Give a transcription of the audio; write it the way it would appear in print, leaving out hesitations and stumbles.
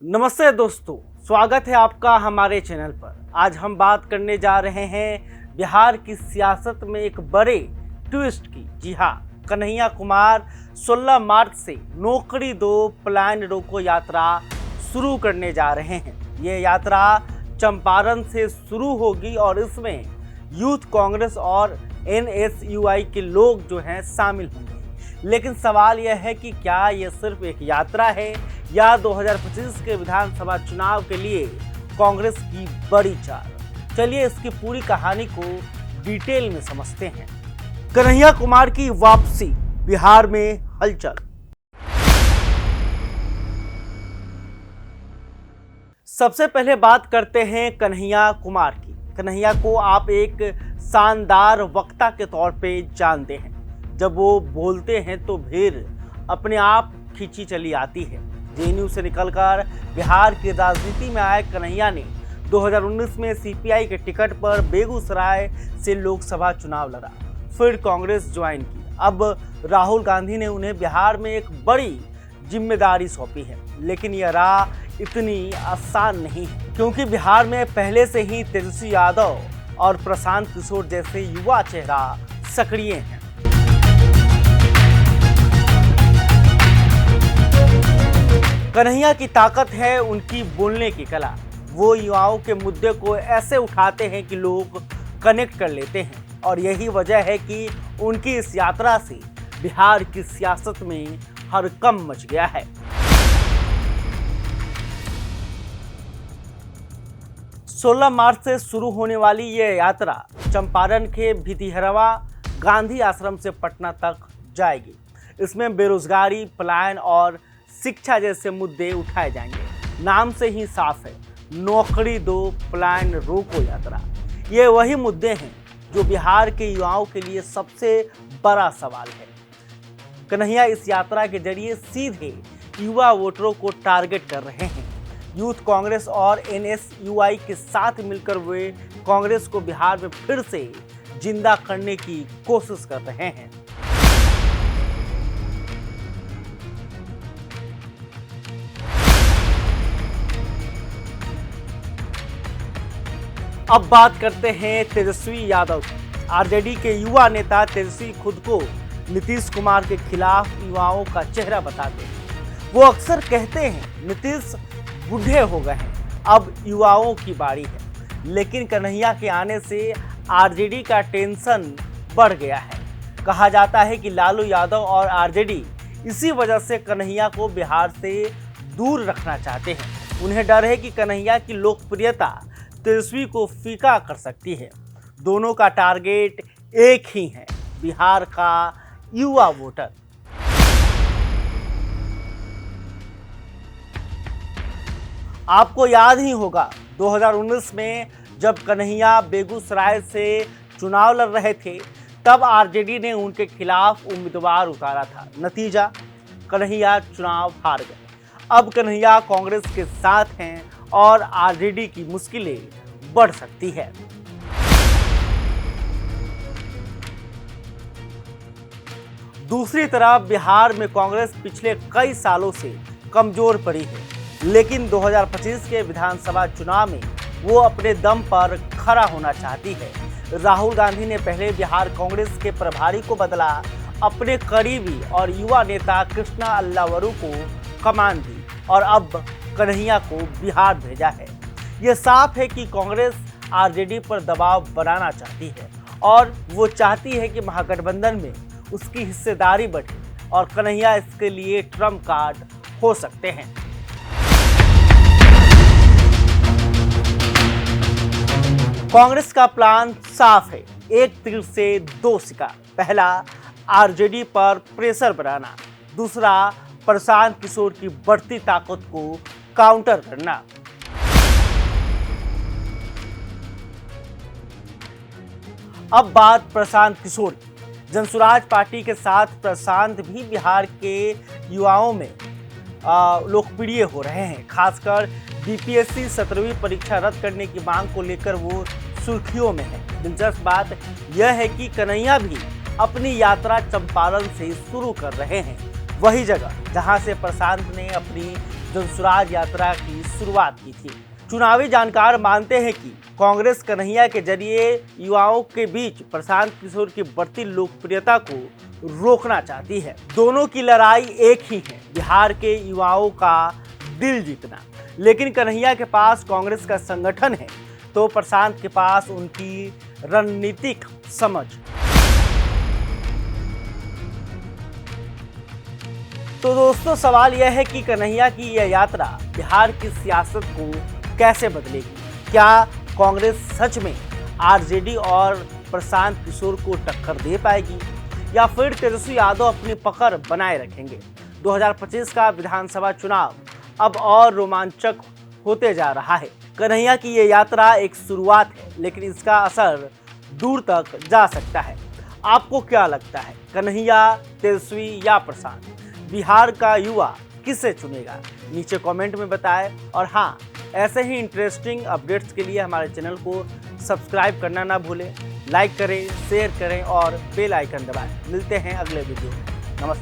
नमस्ते दोस्तों, स्वागत है आपका हमारे चैनल पर। आज हम बात करने जा रहे हैं बिहार की सियासत में एक बड़े ट्विस्ट की। जी हाँ, कन्हैया कुमार 16 मार्च से नौकरी दो पलायन रोको यात्रा शुरू करने जा रहे हैं। ये यात्रा चंपारण से शुरू होगी और इसमें यूथ कांग्रेस और एनएसयूआई के लोग जो हैं शामिल होंगे। लेकिन सवाल यह है कि क्या ये सिर्फ एक यात्रा है या 2025 के विधानसभा चुनाव के लिए कांग्रेस की बड़ी चाल। चलिए इसकी पूरी कहानी को डिटेल में समझते हैं। कन्हैया कुमार की वापसी, बिहार में हलचल। सबसे पहले बात करते हैं कन्हैया कुमार की। कन्हैया को आप एक शानदार वक्ता के तौर पे जानते हैं। जब वो बोलते हैं तो भीड़ अपने आप खींची चली आती है। जेएनयू से निकलकर बिहार की राजनीति में आए कन्हैया ने 2019 में सीपीआई के टिकट पर बेगूसराय से लोकसभा चुनाव लड़ा, फिर कांग्रेस ज्वाइन की। अब राहुल गांधी ने उन्हें बिहार में एक बड़ी जिम्मेदारी सौंपी है। लेकिन यह राह इतनी आसान नहीं है, क्योंकि बिहार में पहले से ही तेजस्वी यादव और प्रशांत किशोर जैसे युवा चेहरा सक्रिय हैं। कन्हैया की ताकत है उनकी बोलने की कला। वो युवाओं के मुद्दे को ऐसे उठाते हैं कि लोग कनेक्ट कर लेते हैं, और यही वजह है कि उनकी इस यात्रा से बिहार की सियासत में हड़कंप मच गया है। सोलह मार्च से शुरू होने वाली ये यात्रा चंपारण के भितिहरवा गांधी आश्रम से पटना तक जाएगी। इसमें बेरोजगारी, पलायन और शिक्षा जैसे मुद्दे उठाए जाएंगे। नाम से ही साफ है, नौकरी दो पलायन रोको यात्रा। ये वही मुद्दे हैं जो बिहार के युवाओं के लिए सबसे बड़ा सवाल है। कन्हैया इस यात्रा के जरिए सीधे युवा वोटरों को टारगेट कर रहे हैं। यूथ कांग्रेस और एनएसयूआई के साथ मिलकर वे कांग्रेस को बिहार में फिर से जिंदा करने की कोशिश कर रहे हैं। अब बात करते हैं तेजस्वी यादव की। आरजेडी के युवा नेता तेजस्वी खुद को नीतीश कुमार के खिलाफ युवाओं का चेहरा बताते हैं। वो अक्सर कहते हैं नीतीश बूढ़े हो गए हैं, अब युवाओं की बारी है। लेकिन कन्हैया के आने से आरजेडी का टेंशन बढ़ गया है। कहा जाता है कि लालू यादव और आरजेडी इसी वजह से कन्हैया को बिहार से दूर रखना चाहते हैं। उन्हें डर है कि कन्हैया की लोकप्रियता तेजस्वी को फीका कर सकती है। दोनों का टारगेट एक ही है, बिहार का युवा वोटर। आपको याद ही होगा 2019 में जब कन्हैया बेगूसराय से चुनाव लड़ रहे थे, तब आरजेडी ने उनके खिलाफ उम्मीदवार उतारा था। नतीजा, कन्हैया चुनाव हार गए। अब कन्हैया कांग्रेस के साथ हैं और आरजेडी की मुश्किलें बढ़ सकती है। दूसरी तरफ बिहार में कांग्रेस पिछले कई सालों से कमजोर पड़ी है, लेकिन 2025 के विधानसभा चुनाव में वो अपने दम पर खड़ा होना चाहती है। राहुल गांधी ने पहले बिहार कांग्रेस के प्रभारी को बदला, अपने करीबी और युवा नेता कृष्णा अल्लावरू को कमान दी और अब कन्हैया को बिहार भेजा है। ये साफ है कि कांग्रेस आरजेडी पर दबाव बनाना चाहती है और वो चाहती है कि महागठबंधन में उसकी हिस्सेदारी बढ़े, और कन्हैया इसके लिए ट्रम्प कार्ड हो सकते हैं। कांग्रेस का प्लान साफ है, एक तीर से दो शिकार। पहला, आरजेडी पर प्रेशर बनाना। दूसरा, प्रशांत किशोर की बढ़ती ताकत को काउंटर करना। अब बात प्रशांत किशोर की। जनसुराज पार्टी के साथ प्रशांत भी बिहार के युवाओं में लोकप्रिय हो रहे हैं। खासकर बीपीएससी 17वीं परीक्षा रद्द करने की मांग को लेकर वो सुर्खियों में है। दिलचस्प बात यह है कि कन्हैया भी अपनी यात्रा चंपारण से शुरू कर रहे हैं, वही जगह जहां से प्रशांत ने अपनी जनसुराज यात्रा की शुरुआत की थी। चुनावी जानकार मानते हैं कि कांग्रेस कन्हैया के जरिए युवाओं के बीच प्रशांत किशोर की बढ़ती लोकप्रियता को रोकना चाहती है। दोनों की लड़ाई एक ही है, बिहार के युवाओं का दिल जीतना। लेकिन कन्हैया के पास कांग्रेस का संगठन है तो प्रशांत के पास उनकी रणनीतिक समझ। तो दोस्तों, सवाल यह है कि कन्हैया की यह यात्रा बिहार की सियासत को कैसे बदलेगी? क्या कांग्रेस सच में आरजेडी और प्रशांत किशोर को टक्कर दे पाएगी या फिर तेजस्वी यादव अपनी पकड़ बनाए रखेंगे? 2025 का विधानसभा चुनाव अब और रोमांचक होते जा रहा है। कन्हैया की ये यात्रा एक शुरुआत है, लेकिन इसका असर दूर तक जा सकता है। आपको क्या लगता है, कन्हैया, तेजस्वी या प्रशांत? बिहार का युवा किसे चुनेगा? नीचे कमेंट में बताएं। और हाँ, ऐसे ही इंटरेस्टिंग अपडेट्स के लिए हमारे चैनल को सब्सक्राइब करना ना भूलें। लाइक करें, शेयर करें और बेल आइकन दबाएं। मिलते हैं अगले वीडियो में। नमस्ते।